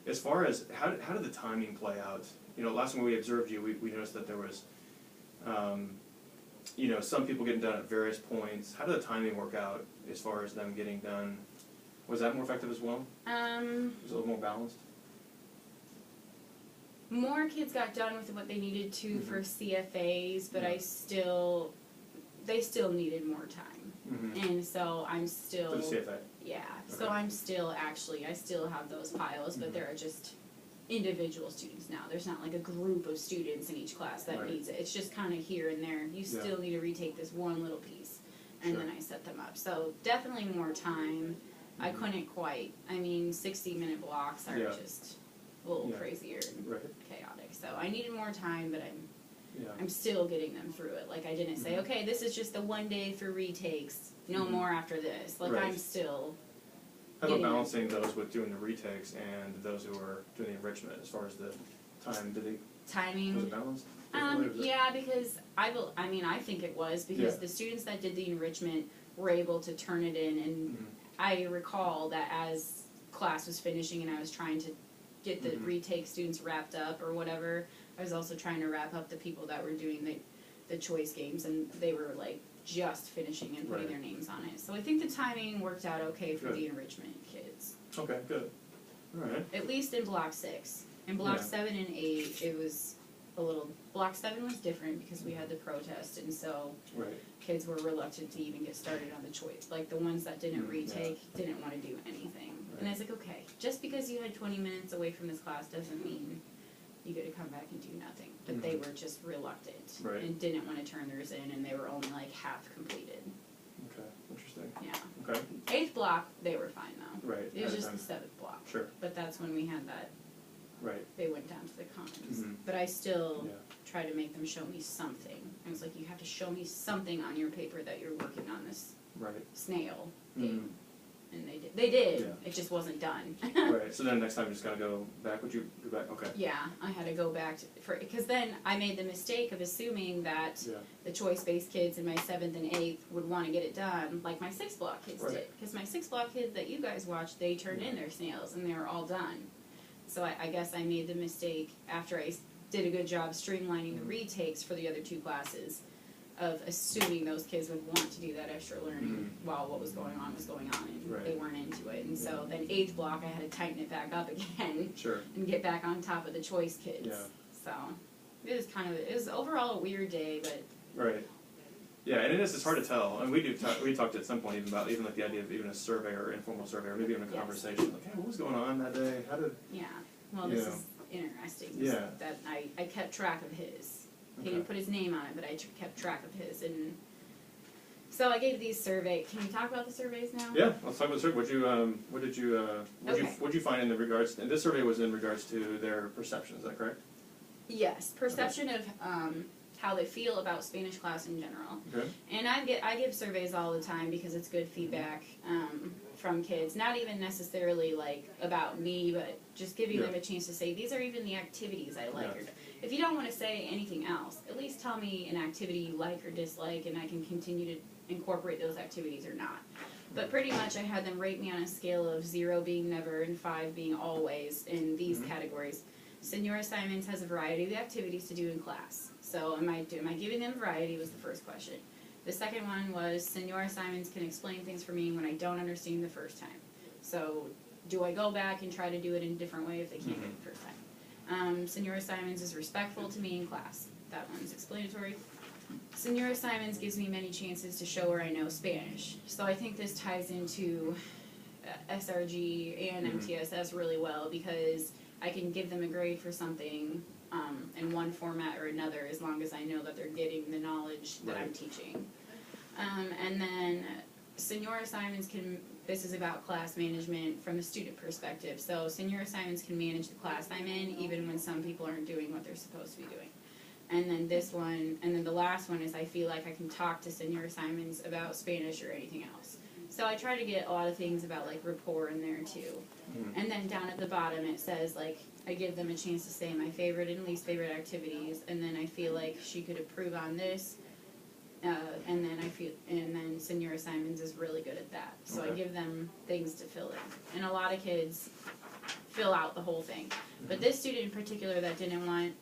As far as how did the timing play out? You know, last time we observed you, we noticed that there was, you know, some people getting done at various points. How did the timing work out as far as them getting done? Was that more effective as well? Was it a little more balanced? More kids got done with what they needed to for CFAs, but they still needed more time. And so I'm still... For the CFA? Yeah. Okay. So I'm still I still have those piles, but there are just individual students now. There's not like a group of students in each class that needs it. It's just kind of here and there. You still need to retake this one little piece, and then I set them up. So definitely more time. I couldn't quite. I mean, 60-minute blocks are just a little crazier and chaotic. So I needed more time, but I'm still getting them through it. Like, I didn't say, okay, this is just the 1 day for retakes, no more after this. Like, I'm still... How about balancing those with doing the retakes and those who are doing the enrichment as far as the time? Timing? Was it balanced? Yeah, because I think it was, because the students that did the enrichment were able to turn it in, and I recall that as class was finishing and I was trying to get the retake students wrapped up or whatever, I was also trying to wrap up the people that were doing the choice games, and they were like just finishing and putting their names on it. So I think the timing worked out okay for the enrichment kids. Okay, good. All right. At least in Block 6. In Block 7 and 8, it was a little... Block 7 was different because we had the protest, and so kids were reluctant to even get started on the choice. Like, the ones that didn't retake didn't want to do anything. And I was like, okay, just because you had 20 minutes away from this class doesn't mean you get to come back and do nothing. But they were just reluctant and didn't want to turn theirs in, and they were only like half completed. Okay, interesting. Yeah. Okay. 8th block, they were fine though. Right. It was just the 7th block. Sure. But that's when we had that. Right. They went down to the commons. But I still tried to make them show me something. I was like, you have to show me something on your paper that you're working on this snail game. And they did. They did. Yeah. It just wasn't done. Right. So then next time you just gotta go back. Would you go back? Okay. Yeah, I had to go back because then I made the mistake of assuming that the choice-based kids in my 7th and 8th would want to get it done, like my 6th block kids did. Because my 6th block kids that you guys watched, they turned in their snails and they were all done. So I guess I made the mistake after I did a good job streamlining the retakes for the other 2 classes, of assuming those kids would want to do that extra learning while what was going on, and they weren't into it. And so then 8th block, I had to tighten it back up again and get back on top of the choice kids. So it was overall a weird day, but... Right. Yeah, and it's hard to tell. And we talked at some point even about like the idea of even a survey or informal survey or maybe even a conversation. Like, hey, what was going on that day? How did... Yeah, well, this is interesting. That I kept track of his. He didn't put his name on it, but I kept track of his, and so I gave these surveys. Can we talk about the surveys now? Yeah, let's talk about the survey. What did you find in the regards? And this survey was in regards to their perception. Is that correct? Yes, perception of how they feel about Spanish class in general. Okay. And I give surveys all the time because it's good feedback from kids. Not even necessarily like about me, but just giving them a chance to say these are even the activities I like. Or if you don't want to say anything else, at least tell me an activity you like or dislike, and I can continue to incorporate those activities or not. But pretty much I had them rate me on a scale of 0 being never and 5 being always in these categories. Senora Simons has a variety of activities to do in class. So am I giving them variety was the first question. The second one was Senora Simons can explain things for me when I don't understand the first time. So do I go back and try to do it in a different way if they can't get it the first time? Senora Simons is respectful to me in class. That one's explanatory. Senora Simons gives me many chances to show her I know Spanish. So I think this ties into SRG and MTSS really well because I can give them a grade for something in one format or another as long as I know that they're getting the knowledge that I'm teaching. And then Senora Simons this is about class management from a student perspective. So Senora Simons can manage the class I'm in even when some people aren't doing what they're supposed to be doing. And then this one, and then the last one is I feel like I can talk to Senora Simons about Spanish or anything else. So I try to get a lot of things about like rapport in there too. And then down at the bottom it says like I give them a chance to say my favorite and least favorite activities, and then I feel like she could improve on this. And then Senora Simons is really good at that. So I give them things to fill in. And a lot of kids fill out the whole thing. But this student in particular that didn't want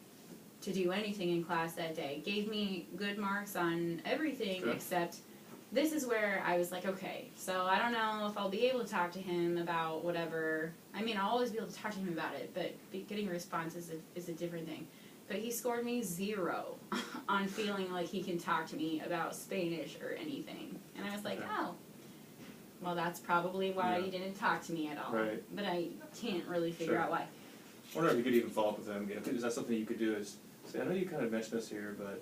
to do anything in class that day gave me good marks on everything except this is where I was like, okay, so I don't know if I'll be able to talk to him about whatever. I mean, I'll always be able to talk to him about it, but getting a response is a different thing. But he scored me 0 on feeling like he can talk to me about Spanish or anything. And I was like, oh, well, that's probably why you didn't talk to me at all. Right. But I can't really figure out why. I wonder if you could even follow up with him. Is that something you could do? Is say, I know you kind of mentioned this here, but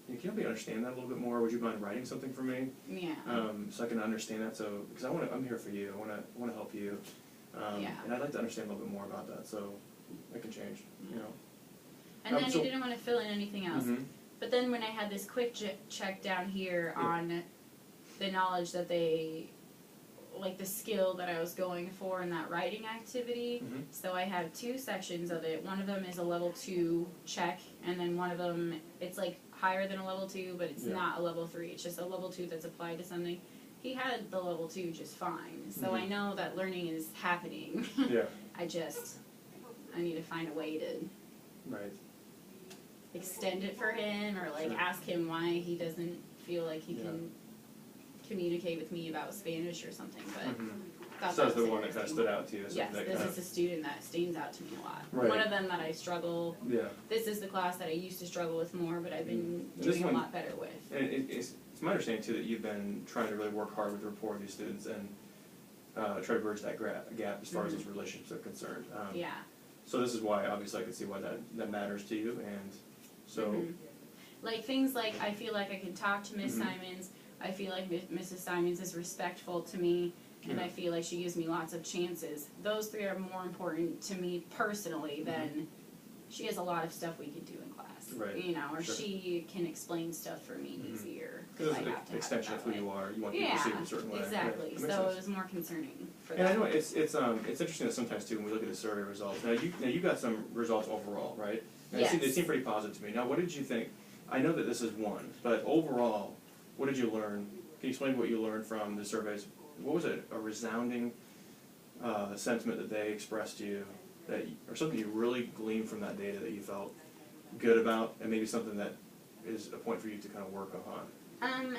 can you help me understand that a little bit more? Would you mind writing something for me? Yeah. So I can understand that. So because I'm here for you. I want to help you. And I'd like to understand a little bit more about that. So it can change. You know. And then he didn't want to fill in anything else. But then when I had this quick check down here on the knowledge that they, like the skill that I was going for in that writing activity, so I have 2 sections of it. One of them is a level 2 check, and then one of them, it's like higher than a level 2, but it's not a level 3. It's just a level 2 that's applied to something. He had the level 2 just fine. So I know that learning is happening. I need to find a way to extend it for him, or like ask him why he doesn't feel like he can communicate with me about Spanish or something. But so that's the one that kind of stood out to you. Yes, this is a student that stands out to me a lot. One of them that I struggle. This is the class that I used to struggle with more, but I've been doing a lot better with. And it's my understanding too that you've been trying to really work hard with the rapport of these students and try to bridge that gap as far as those relationships are concerned. So this is why, obviously, I can see why that matters to you, and so. Like things like I feel like I can talk to Miss Simons. I feel like Mrs. Simons is respectful to me, and I feel like she gives me lots of chances. Those 3 are more important to me personally than she has a lot of stuff we can do in class, you know, or she can explain stuff for me easier. Because it's an extension of who you are. You want people to see you a certain way. Exactly. So it was more concerning for and them. I know it's interesting that sometimes too when we look at the survey results. Now you got some results overall, right? And they seem pretty positive to me. Now, what did you think? I know that this is one, but overall, what did you learn? Can you explain what you learned from the surveys? What was it? A resounding sentiment that they expressed to you, or something you really gleaned from that data that you felt good about, and maybe something that is a point for you to kind of work upon?